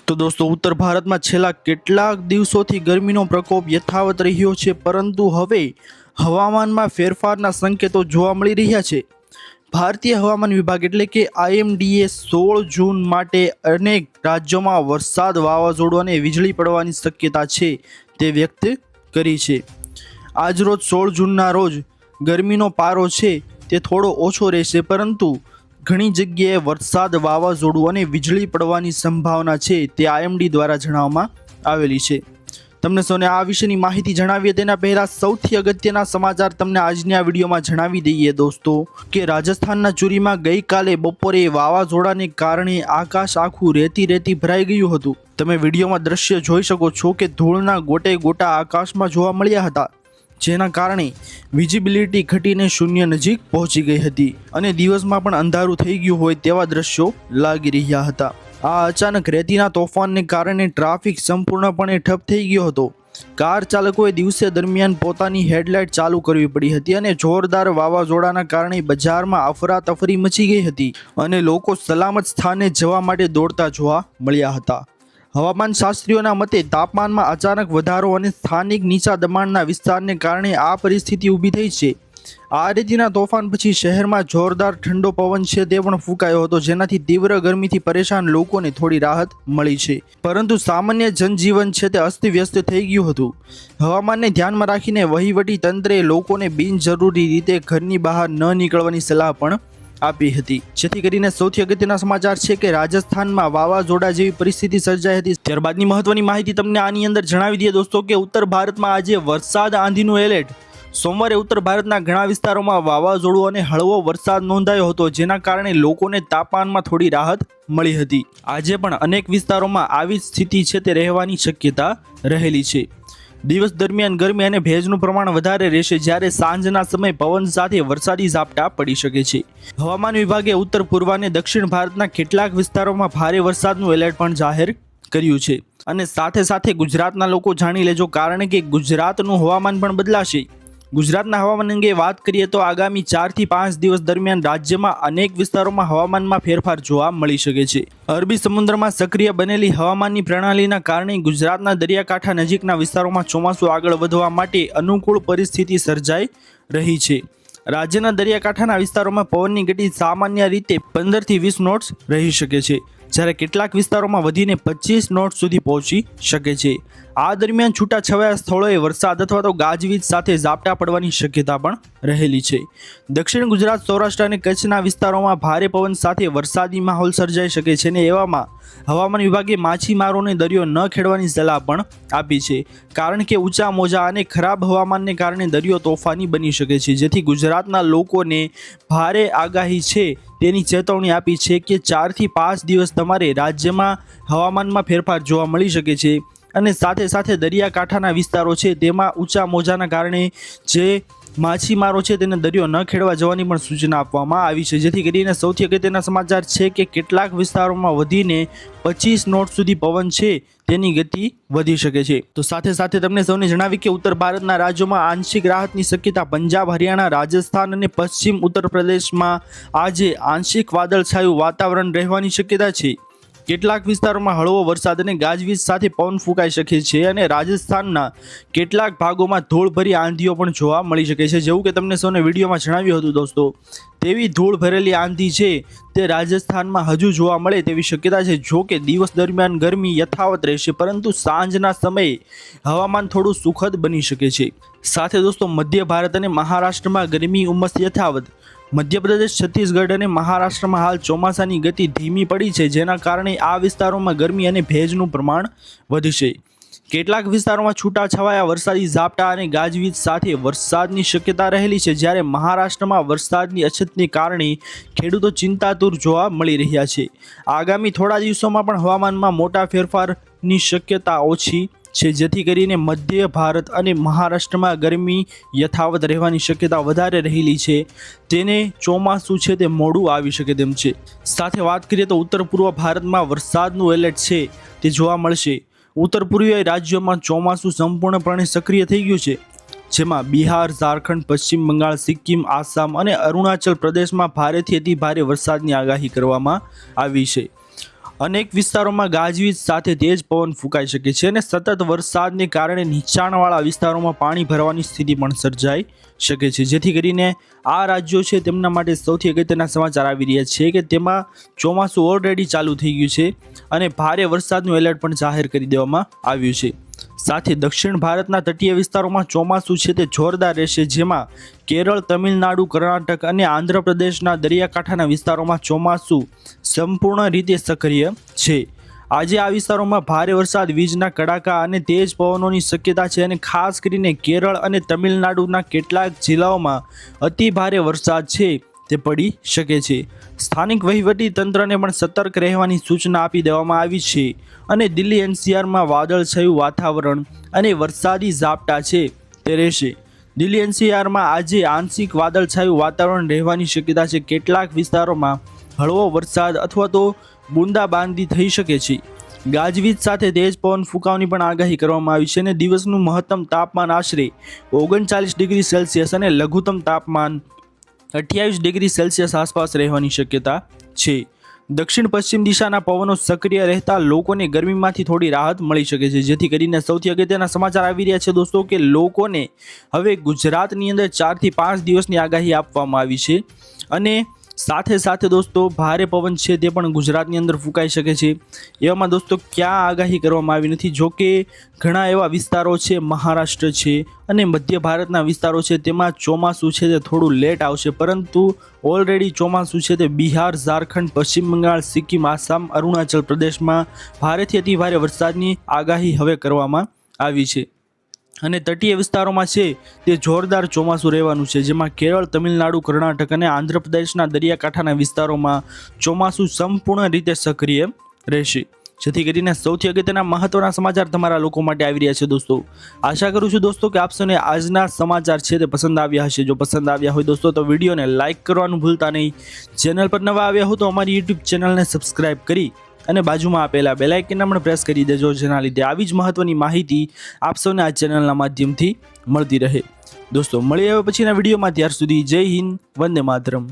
તો દોસ્તો ઉત્તર ભારતમાં છેલ્લા કેટલાક દિવસોથી ગરમીનો પ્રકોપ યથાવત રહ્યો છે, પરંતુ હવે હવામાનમાં ફેરફારના સંકેતો જોવા મળી રહ્યા છે। ભારતીય હવામાન વિભાગ એટલે કે IMDએ 16 જૂન માટે અનેક રાજ્યોમાં વરસાદ, વાવાઝોડું અને વીજળી પડવાની શક્યતા છે તે વ્યક્ત કરી છે। આજરોજ 16 જૂનના રોજ ગરમીનો પારો છે તે થોડો ઓછો રહેશે, પરંતુ ઘણી જગ્યાએ વરસાદ, વાવાઝોડું અને વીજળી પડવાની સંભાવના છે તે IMD દ્વારા જણાવવામાં આવેલી છે। તમને સૌને આ વિશેની માહિતી જણાવીએ તેના પહેલા સૌથી અગત્યના સમાચાર તમને આજની આ વિડીયોમાં જણાવી દઈએ દોસ્તો કે રાજસ્થાનના ચુરીમાં ગઈકાલે બપોરે વાવાઝોડાને કારણે આકાશ આખું રેતી ભરાઈ ગયું હતું। તમે વિડીયોમાં દ્રશ્ય જોઈ શકો છો કે ધૂળના ગોટે ગોટા આકાશમાં જોવા મળ્યા હતા, જેના કારણે વિઝિબિલિટી ઘટીને શૂન્ય નજીક પહોંચી ગઈ હતી અને દિવસમાં પણ અંધારું થઈ ગયું હોય તેવા દ્રશ્યો લાગી રહ્યા હતા। આ અચાનક રેતીના તોફાનને કારણે ટ્રાફિક સંપૂર્ણપણે ઠપ થઈ ગયો હતો। કાર ચાલકોએ દિવસે દરમિયાન પોતાની હેડલાઇટ ચાલુ કરવી પડી હતી અને જોરદાર વાવાઝોડાના કારણે બજારમાં અફરાતફરી મચી ગઈ હતી અને લોકો સલામત સ્થાને જવા માટે દોડતા જોવા મળ્યા હતા। હવામાન શાસ્ત્રીઓના મતે તાપમાનમાં અચાનક વધારો અને સ્થાનિક નીચા દબાણના વિસ્તારને કારણે આ પરિસ્થિતિ ઊભી થઈ છે। આ રેતીના તોફાન પછી શહેરમાં જોરદાર ઠંડો પવન છે તે પણ ફૂંકાયો હતો, જેનાથી તીવ્ર ગરમીથી પરેશાન લોકોને થોડી રાહત મળી છે, પરંતુ સામાન્ય જનજીવન છે તે અસ્તવ્યસ્ત થઈ ગયું હતું। હવામાનને ધ્યાનમાં રાખીને વહીવટી તંત્રે લોકોને બિનજરૂરી રીતે ઘરની બહાર ન નીકળવાની સલાહ પણ આપી હતી। જેથી કરીને સૌથી અગત્યના સમાચાર છે કે રાજસ્થાનમાં વાવાઝોડા જેવી પરિસ્થિતિ સર્જાઈ હતી। ત્યારબાદની મહત્વની માહિતી તમને આની અંદર જણાવી દઈએ દોસ્તો કે ઉત્તર ભારતમાં આજે વરસાદ, આંધીનું એલર્ટ। સોમવારે ઉત્તર ભારતના ઘણા વિસ્તારોમાં વાવાઝોડું અને હળવો વરસાદ નોંધાયો હતો, જેના કારણે લોકોને તાપમાનમાં થોડી રાહત મળી હતી। આજે પણ અનેક વિસ્તારોમાં આવી સ્થિતિ છે તે રહેવાની શક્યતા રહેલી છે। દિવસ દરમિયાન ગરમી અને ભેજનું પ્રમાણ વધારે રહેશે, જ્યારે સાંજના સમયે પવન સાથે વરસાદી ઝાપટા પડી શકે છે। હવામાન વિભાગે ઉત્તર પૂર્વ અને દક્ષિણ ભારતના કેટલાક વિસ્તારોમાં ભારે વરસાદનું એલર્ટ પણ જાહેર કર્યું છે અને સાથે સાથે ગુજરાતના લોકો જાણી લેજો, કારણ કે ગુજરાતનું હવામાન પણ બદલાશે। ગુજરાતના હવામાન અંગે વાત કરીએ તો આગામી 4 થી 5 દિવસ દરમિયાન રાજ્યમાં અનેક વિસ્તારોમાં હવામાનમાં ફેરફાર જોવા મળી શકે છે। અરબી સમુદ્રમાં સક્રિય બનેલી હવામાનની પ્રણાલીના કારણે ગુજરાતના દરિયાકાંઠા નજીકના વિસ્તારોમાં ચોમાસું આગળ વધવા માટે અનુકૂળ પરિસ્થિતિ સર્જાઈ રહી છે। રાજ્યના દરિયાકાંઠાના વિસ્તારોમાં પવનની ગતિ સામાન્ય રીતે 15 થી 20 નોટ્સ રહી શકે છે, જ્યારે કેટલાક વિસ્તારોમાં વધીને 25 નોટ સુધી પહોંચી શકે છે। આ દરમિયાન છૂટાછવાયા સ્થળોએ વરસાદ અથવા તો ગાજવીજ સાથે ઝાપટા પડવાની શક્યતા પણ રહેલી છે। દક્ષિણ ગુજરાત, સૌરાષ્ટ્ર અને કચ્છના વિસ્તારોમાં ભારે પવન સાથે વરસાદી માહોલ સર્જાઈ શકે છે અને એવામાં હવામાન વિભાગે માછીમારોને દરિયો ન ખેડવાની સલાહ પણ આપી છે, કારણ કે ઊંચા મોજા અને ખરાબ હવામાનને કારણે દરિયો તોફાની બની શકે છે। જેથી ગુજરાતના લોકોને ભારે આગાહી છે તેની ચેતવણી આપી છે કે 4 થી 5 દિવસ તમારે રાજ્યમાં હવામાનમાં ફેરફાર જોવા મળી શકે છે અને સાથે સાથે દરિયાકાંઠાના વિસ્તારો છે તેમાં ઊંચા મોજાના કારણે જે માછીમારો છે તેને દરિયો ન ખેડવા જવાની પણ સૂચના આપવામાં આવી છે। જેથી કરીને સૌથી અગત્યના સમાચાર છે કે કેટલાક વિસ્તારોમાં વધીને 25 નોટ સુધી પવન છે તેની ગતિ વધી શકે છે। તો સાથે સાથે તમને સૌને જણાવી કે ઉત્તર ભારતના રાજ્યોમાં આંશિક રાહતની શક્યતા। પંજાબ, હરિયાણા, રાજસ્થાન અને પશ્ચિમ ઉત્તર પ્રદેશમાં આજે આંશિક વાદળછાયું વાતાવરણ રહેવાની શક્યતા છે। કેટલાક વિસ્તારોમાં હળવો વરસાદ અને ગાજવીજ સાથે પવન ફૂંકાઈ શકે છે અને રાજસ્થાનના કેટલાક ભાગોમાં ધૂળભરી આંધીઓ પણ જોવા મળી શકે છે। જેવું કે તમને સૌને વિડીયોમાં જણાવ્યું હતું દોસ્તો, તેવી ધૂળ ભરેલી આંધી છે તે રાજસ્થાનમાં હજુ જોવા મળે તેવી શક્યતા છે। જો કે દિવસ દરમિયાન ગરમી યથાવત રહેશે, પરંતુ સાંજના સમયે હવામાન થોડું સુખદ બની શકે છે। સાથે દોસ્તો મધ્ય ભારત અને મહારાષ્ટ્રમાં ગરમી ઉમસ યથાવત। મધ્યપ્રદેશ, છત્તીસગઢ અને મહારાષ્ટ્રમાં હાલ ચોમાસાની ગતિ ધીમી પડી છે, જેના કારણે આ વિસ્તારોમાં ગરમી અને ભેજનું પ્રમાણ વધશે। કેટલાક વિસ્તારોમાં છૂટાછવાયા વરસાદી ઝાપટા અને ગાજવીજ સાથે વરસાદની શક્યતા રહેલી છે, જ્યારે મહારાષ્ટ્રમાં વરસાદની અછતને કારણે ખેડૂતો ચિંતાતુર જોવા મળી રહ્યા છે। આગામી થોડા દિવસોમાં પણ હવામાનમાં મોટા ફેરફારની શક્યતા ઓછી છે, જેથી કરીને મધ્ય ભારત અને મહારાષ્ટ્રમાં ગરમી યથાવત રહેવાની શક્યતા વધારે રહેલી છે। તેને ચોમાસું છે તે મોડું આવી શકે તેમ છે। સાથે વાત કરીએ તો ઉત્તર પૂર્વ ભારતમાં વરસાદનું એલર્ટ છે તે જોવા મળશે। ઉત્તર પૂર્વીય રાજ્યોમાં ચોમાસું સંપૂર્ણપણે સક્રિય થઈ ગયું છે, જેમાં બિહાર, ઝારખંડ, પશ્ચિમ બંગાળ, સિક્કિમ, આસામ અને અરુણાચલ પ્રદેશમાં ભારેથી અતિ ભારે વરસાદની આગાહી કરવામાં આવી છે। અનેક વિસ્તારોમાં ગાજવીજ સાથે તેજ પવન ફૂંકાઈ શકે છે અને સતત વરસાદને કારણે નીચાણવાળા વિસ્તારોમાં પાણી ભરવાની સ્થિતિ પણ સર્જાઈ શકે છે, જેથી કરીને આ રાજ્યો છે તેમના માટે સૌથી અગત્યના સમાચાર આવી રહ્યા છે કે તેમાં ચોમાસું ઓલરેડી ચાલુ થઈ ગયું છે અને ભારે વરસાદનું એલર્ટ પણ જાહેર કરી દેવામાં આવ્યું છે. સાથે દક્ષિણ ભારતના તટીય વિસ્તારોમાં ચોમાસું છે તે જોરદાર રહેશે, જેમાં કેરળ, તમિલનાડુ, કર્ણાટક અને આંધ્રપ્રદેશના દરિયાકાંઠાના વિસ્તારોમાં ચોમાસું સંપૂર્ણ રીતે સક્રિય છે. આજે આ વિસ્તારોમાં ભારે વરસાદ, વીજના કડાકા અને તેજ પવનોની શક્યતા છે અને ખાસ કરીને કેરળ અને તમિલનાડુના કેટલાક જિલ્લાઓમાં અતિ ભારે વરસાદ છે તે પડી શકે છે. સ્થાનિક વહીવટી તંત્રને પણ સતર્ક રહેવાની સૂચના આપી દેવામાં આવી છે અને દિલ્હી NCRમાં વાદળછાયું વાતાવરણ અને વરસાદી ઝાપટા છે તે રહેશે. દિલ્હી NCRમાં આજે આંશિક વાદળછાયું વાતાવરણ રહેવાની શક્યતા છે. કેટલાક વિસ્તારોમાં હળવો વરસાદ અથવા તો બૂંદાબાંદી થઈ શકે છે. ગાજવીજ સાથે તેજ પવન ફૂંકાવાની પણ આગાહી કરવામાં આવી છે અને દિવસનું મહત્તમ તાપમાન આશરે 39 ડિગ્રી સેલ્સિયસ અને લઘુત્તમ તાપમાન 28 ડિગ્રી સેલ્સિયસ આસપાસ રહેવાની શક્યતા છે. દક્ષિણ પશ્ચિમ દિશાના પવનો સક્રિય રહેતા લોકોને ગરમીમાંથી થોડી રાહત મળી શકે છે, જેથી કરીને સૌથી અગત્યના સમાચાર આવી રહ્યા છે દોસ્તો કે લોકોને હવે ગુજરાતની અંદર 4 થી 5 દિવસની આગાહી આપવામાં આવી છે અને સાથે સાથે દોસ્તો ભારે પવન છે તે પણ ગુજરાતની અંદર ફૂંકાઈ શકે છે. એવામાં દોસ્તો ક્યાં આગાહી કરવામાં આવી નથી, જો કે ઘણા એવા વિસ્તારો છે, મહારાષ્ટ્ર છે અને મધ્ય ભારતના વિસ્તારો છે તેમાં ચોમાસું છે તે થોડું લેટ આવશે, પરંતુ ઓલરેડી ચોમાસું છે તે બિહાર, ઝારખંડ, પશ્ચિમ બંગાળ, સિક્કિમ, આસામ, અરુણાચલ પ્રદેશમાં ભારેથી અતિ ભારે વરસાદની આગાહી હવે કરવામાં આવી છે અને તટીય વિસ્તારોમાં છે તે જોરદાર ચોમાસું રહેવાનું છે, જેમાં કેરળ, તમિલનાડુ, કર્ણાટક અને આંધ્રપ્રદેશના દરિયાકાંઠાના વિસ્તારોમાં ચોમાસું સંપૂર્ણ રીતે સક્રિય રહેશે. જેથી કરીને સૌથી અગત્યના મહત્વના સમાચાર તમારા લોકો માટે આવી રહ્યા છે દોસ્તો. આશા કરું છું દોસ્તો કે આપ સૌને આજના સમાચાર છે તે પસંદ આવ્યા હશે. જો પસંદ આવ્યા હોય દોસ્તો તો વિડીયોને લાઇક કરવાનું ભૂલતા નહીં. ચેનલ પર નવા આવ્યા હો તો અમારી YouTube ચેનલને સબસ્ક્રાઇબ કરી અને બાજુમાં આપેલા બેલ આઇકનને પણ પ્રેસ કરી દેજો, જેના લીધે આવી જ મહત્વની માહિતી આપ સૌને આ ચેનલના માધ્યમથી મળતી રહે. દોસ્તો મળી આવ્યા પછીના વિડીયોમાં, ત્યાર સુધી જય હિન્દ, વંદે માતરમ.